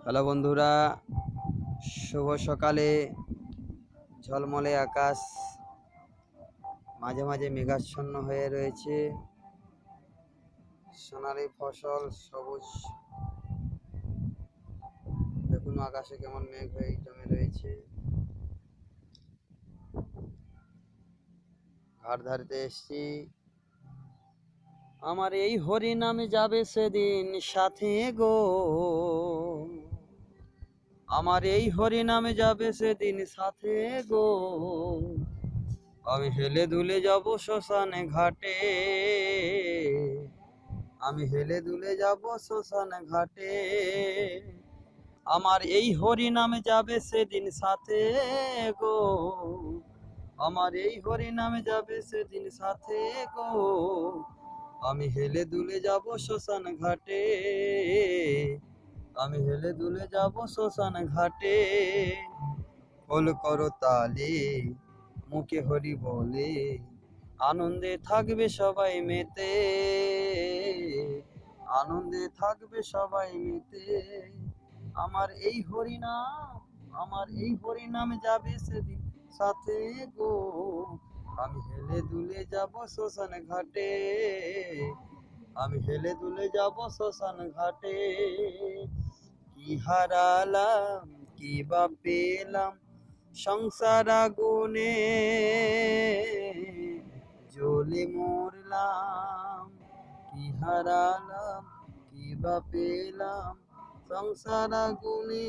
Hello বন্ধুরা, শুভ সকালে। ঝলমলে আকাশ, মাঝে মাঝে মেঘাচ্ছন্ন হয়ে রয়েছে। সোনালি ফসল, সবুজ। দেখুন আকাশে কেমন মেঘ হয়ে জমে রয়েছে। ঘাট ধারিতে এসছি। আমার এই হরি নামে যাবে সেদিন সাথে গো, আমার এই হরি নামে যাবে সেদিন সাথে গো। আমি হেলে দুলে যাব শ্মশানে ঘাটে, আমি হেলে দুলে যাব শ্মশানে ঘাটে। আমার এই হরি নামে যাবে সেদিন সাথে গো, আমার এই হরি নামে যাবে সেদিন সাথে গো। আমি হেলে দুলে যাব শ্মশান ঘাটে, আমি হেলে দুলে যাব শ্মশান ঘাটে। খোল করো তালে, মুখে হরি বলে, আনন্দে থাকবে সবাই মেতে, আনন্দে থাকবে সবাই মেতে। আমার এই হরিনাম, আমার এই হরিনাম যাবে সেদিন সাথে গো। আমি হেলে দুলে যাব শ্মশান ঘাটে, আমি হেলে দুলে যাব শ্মশান ঘাটে। কি হারালাম কি বা পেলাম সংসার আগুনে, জ্বলে মরলাম। কি হারালাম কি বা পেলাম সংসার আগুনে।